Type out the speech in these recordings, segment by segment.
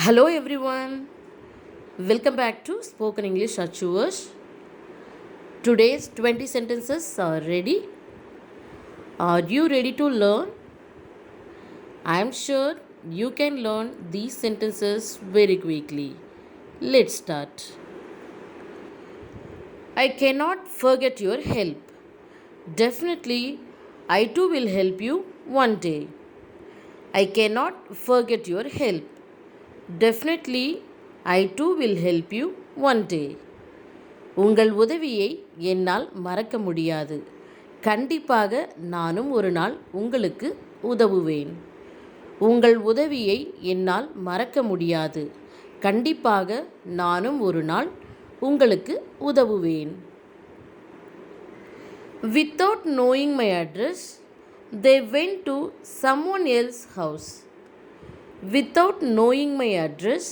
Hello everyone. Welcome back to Spoken English Achievers. Today's 20 sentences are ready. Are you ready to learn? I am sure you can learn these sentences very quickly. Let's start. I cannot forget your help. Definitely, I too will help you one day. I cannot forget your help. Definitely, I too will help you one day. உங்கள் உதவியை என்னால் மறக்க முடியாது. கண்டிப்பாக நானும் ஒரு நாள் உங்களுக்கு உதவுவேன். உங்கள் உதவியை என்னால் மறக்க முடியாது. கண்டிப்பாக நானும் ஒரு நாள் உங்களுக்கு உதவுவேன். Without knowing my address, they went to someone else's house. Without knowing my address,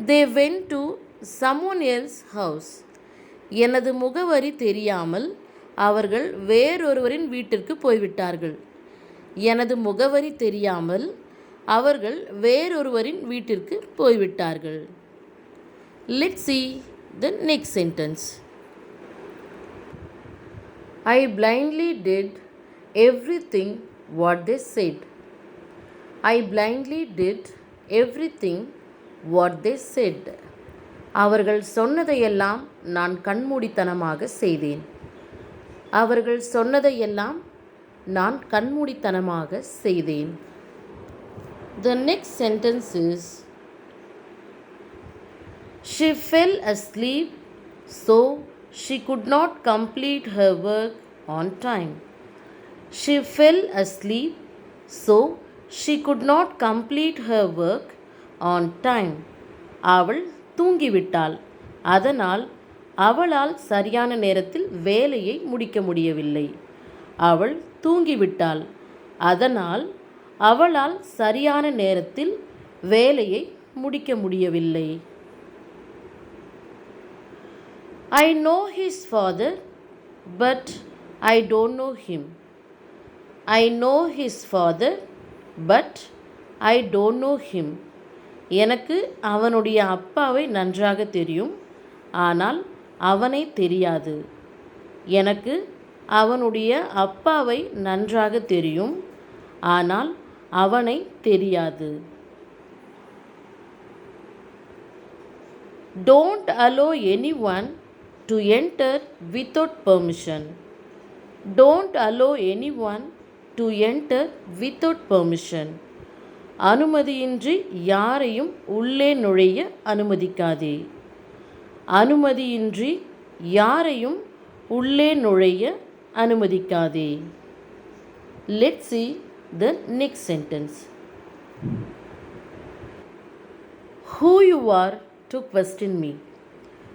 they went to someone else's house. எனது முகவரி தெரியாமல் அவர்கள் வேறொருவரின் வீட்டிற்கு போய்விட்டார்கள். எனது முகவரி தெரியாமல் அவர்கள் வேறொருவரின் வீட்டிற்கு போய்விட்டார்கள். Let's see the next sentence. I blindly did everything what they said. I blindly did everything what they said. அவர்கள் சொன்னதையெல்லாம் நான் கண்மூடித்தனமாக செய்தேன். அவர்கள் சொன்னதையெல்லாம் நான் கண்மூடித்தனமாக செய்தேன். The next sentence is She fell asleep so she could not complete her work on time. She fell asleep so she could not complete her work on time. அவள் தூங்கிவிட்டாள். அதனால் அவளால் சரியான நேரத்தில் வேலையை முடிக்க முடியவில்லை. அவள் தூங்கிவிட்டாள். அதனால் அவளால் சரியான நேரத்தில் வேலையை முடிக்க முடியவில்லை. I know his father, but I don't know him. I know his father, but I don't know him. எனக்கு அவனுடைய அப்பாவை நன்றாக தெரியும், ஆனால் அவனை தெரியாது. எனக்கு அவனுடைய அப்பாவை நன்றாக தெரியும், ஆனால் அவனை தெரியாது. Don't allow anyone to enter without permission. Don't allow anyone to enter without permission. அனுமதியின்றி யாரையும் உள்ளே நுழைய அனுமதிக்காதே. அனுமதியின்றி யாரையும் உள்ளே நுழைய அனுமதிக்காதே. Let's see the next sentence. Who you are to question me.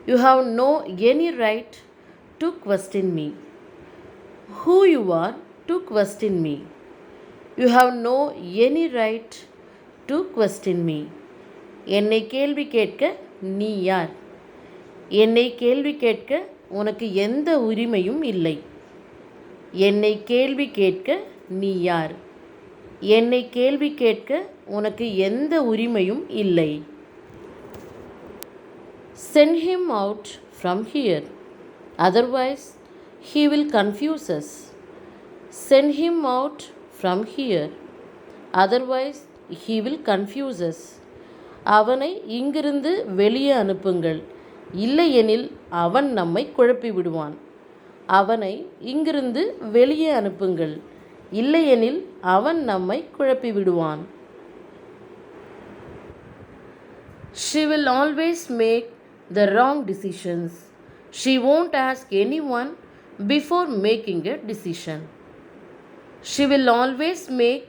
You have no any right to question me. Who you are to question me. You have no any right to question me. என்னை கேள்வி கேட்க நீ யார்? என்னை கேள்வி கேட்க உனக்கு எந்த உரிமையும் இல்லை. என்னை கேள்வி கேட்க நீ யார்? என்னை கேள்வி கேட்க உனக்கு எந்த உரிமையும் இல்லை. Send him out from here. Otherwise, he will confuse us. Send him out from here. Otherwise, he will confuse us. அவனை இங்கிருந்து வெளியே அனுப்புங்கள். இல்லையெனில் அவன் நம்மை குழப்பி விடுவான். அவனை இங்கிருந்து வெளியே அனுப்புங்கள். இல்லையெனில் அவன் நம்மை குழப்பி விடுவான். She will always make the wrong decisions. She won't ask anyone before making a decision. She will always make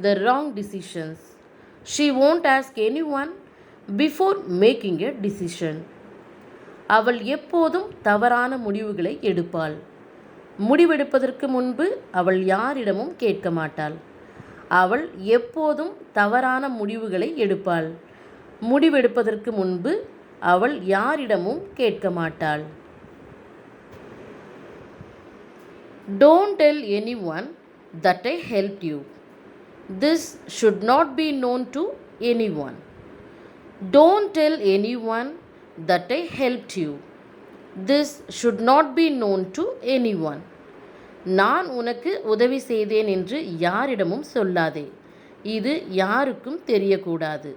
the wrong decisions. She won't ask anyone before making a decision. அவள் எப்போதும் தவறான முடிவுகளை எடுப்பாள். முடிவெடுப்பதற்கு முன்பு அவள் யாரிடமும் கேட்க மாட்டாள். அவள் எப்போதும் தவறான முடிவுகளை எடுப்பாள். முடிவெடுப்பதற்கு முன்பு அவள் யாரிடமும் கேட்க மாட்டாள். Don't tell anyone that I helped you. This should not be known to anyone. Don't tell anyone that I helped you. This should not be known to anyone. நான் உனக்கு உதவி செய்தேன் என்று யாரிடமும் சொல்லாதே. இது யாருக்கும் தெரியக்கூடாது.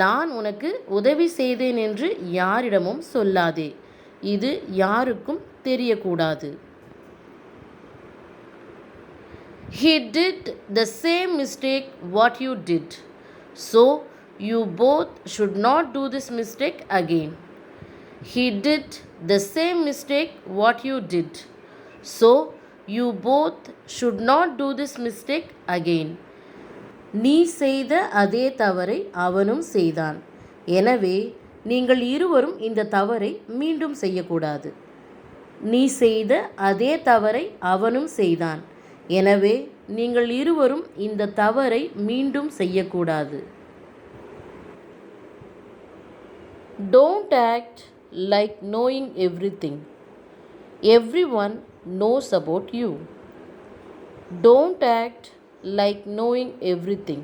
நான் உனக்கு உதவி செய்தேன் என்று யாரிடமும் சொல்லாதே. இது யாருக்கும் தெரியக்கூடாது. He did the same mistake what you did. So you both should not do this mistake again. He did the same mistake what you did. So you both should not do this mistake again. நீ செய்த அதே தவறை அவனும் செய்தான். எனவே நீங்கள் இருவரும் இந்த தவறை மீண்டும் செய்யக்கூடாது. நீ செய்த அதே தவறை அவனும் செய்தான். எனவே நீங்கள் இருவரும் இந்த தவறை மீண்டும் செய்யக்கூடாது. Don't act like knowing everything. Everyone knows about you. Don't act like knowing everything.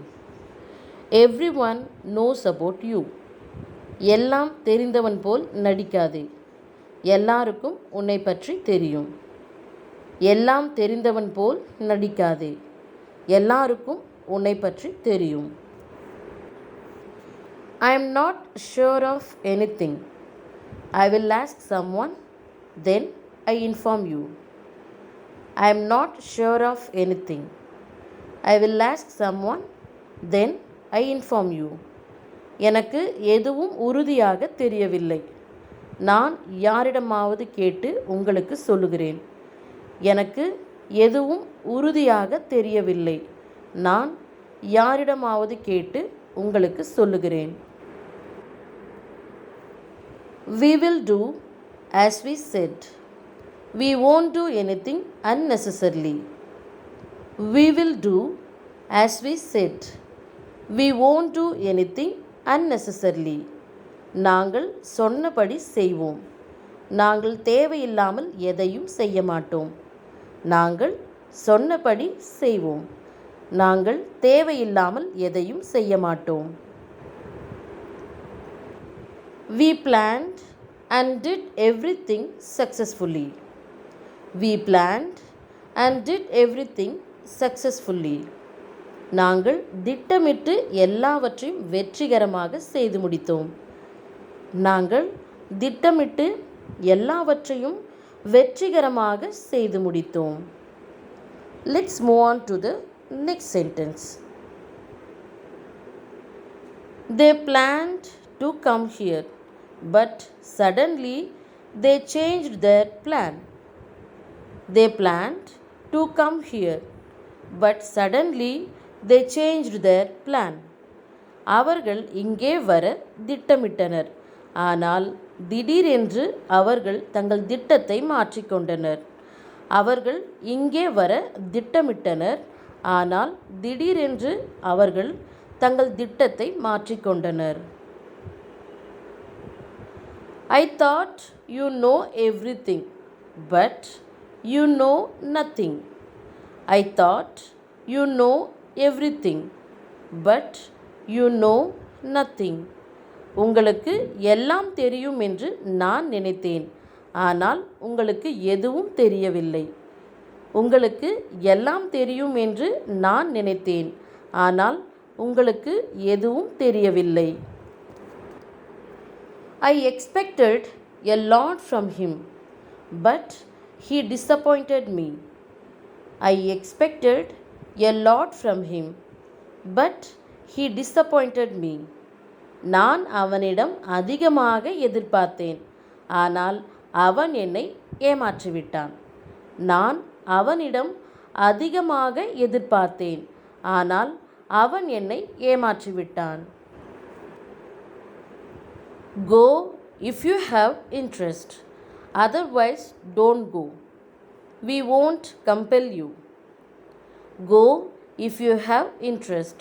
Everyone knows about you. எல்லாம் தெரிந்தவன் போல் நடிக்காதே. எல்லாருக்கும் உன்னை பற்றி தெரியும். எல்லாம் தெரிந்தவன் போல் நடிக்காதே. எல்லாருக்கும் உன்னை பற்றி தெரியும். I am not sure of anything. I will ask someone, then I inform you. I am not sure of anything. I will ask someone, then I inform you. எனக்கு எதுவும் உறுதியாக தெரியவில்லை. நான் யாரிடமாவது கேட்டு உங்களுக்கு சொல்லுகிறேன். எனக்கு எதுவும் உறுதியாக தெரியவில்லை. நான் யாரிடமாவது கேட்டு உங்களுக்கு சொல்லுகிறேன். We will do as we said. We won't do anything unnecessarily. We will do as we said. We won't do anything unnecessarily. நாங்கள் சொன்னபடி செய்வோம். நாங்கள் தேவையில்லாமல் எதையும் செய்ய மாட்டோம். நாங்கள் சொன்னபடி செய்வோம். நாங்கள் தேவையில்லாமல் எதையும் செய்ய மாட்டோம். We planned and did everything successfully. We planned and did everything successfully. நாங்கள் திட்டமிட்டு எல்லாவற்றையும் வெற்றிகரமாக செய்து முடித்தோம். நாங்கள் திட்டமிட்டு எல்லாவற்றையும் வெற்றிகரமாக செய்து முடித்தோம். Let's move on to the next sentence. They planned to come here, but suddenly they changed their plan. They planned to come here, but suddenly they changed their plan. அவர்கள் இங்கே வர திட்டமிட்டனர். ஆனால் திடீரென்று அவர்கள் தங்கள் திட்டத்தை மாற்றிக்கொண்டனர். அவர்கள் இங்கே வர திட்டமிட்டனர். ஆனால் திடீரென்று அவர்கள் தங்கள் திட்டத்தை மாற்றிக்கொண்டனர். I thought you know everything, but you know nothing. I thought you know everything, but you know nothing. உங்களுக்கு எல்லாம் தெரியும் என்று நான் நினைத்தேன். ஆனால் உங்களுக்கு எதுவும் தெரியவில்லை. உங்களுக்கு எல்லாம் தெரியும் என்று நான் நினைத்தேன். ஆனால் உங்களுக்கு எதுவும் தெரியவில்லை. I expected a lot from him, but he disappointed me. I expected a lot from him, but he disappointed me. நான் அவனிடம் அதிகமாக எதிர்பார்த்தேன். ஆனால் அவன் என்னை ஏமாற்றிவிட்டான். நான் அவனிடம் அதிகமாக எதிர்பார்த்தேன். ஆனால் அவன் என்னை ஏமாற்றிவிட்டான். Go if you have interest. Otherwise, don't go. We won't compel you. Go if you have interest.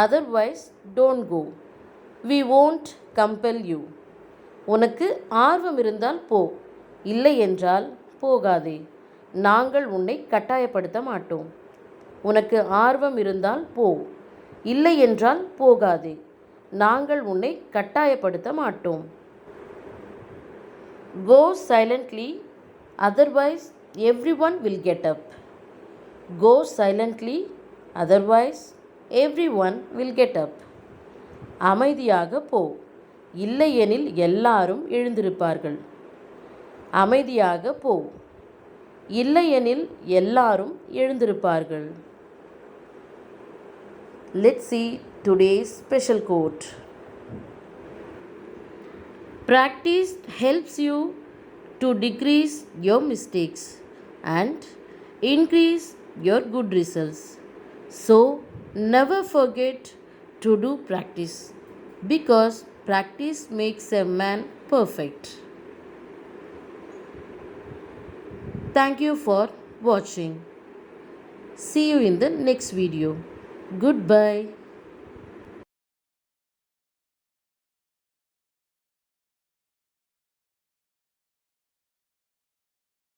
Otherwise, don't go. We won't compel you. உனக்கு ஆர்வம் இருந்தால் போ. இல்லை என்றால் போகாதே. நாங்கள் உன்னை கட்டாயப்படுத்த மாட்டோம். உனக்கு ஆர்வம் இருந்தால் போ. இல்லை என்றால் போகாதே. நாங்கள் உன்னை கட்டாயப்படுத்த மாட்டோம். Go silently, otherwise everyone will get up. Go silently, otherwise everyone will get up. அமைதியாக போ, இல்லையெனில் எல்லாரும் எழுந்திருப்பார்கள். அமைதியாக போ, இல்லையெனில் எல்லாரும் எழுந்திருப்பார்கள். Let's see today's special quote. Practice helps you to decrease your mistakes and increase your good results. So, never forget to do practice because practice makes a man perfect. Thank you for watching. See you in the next video. Goodbye.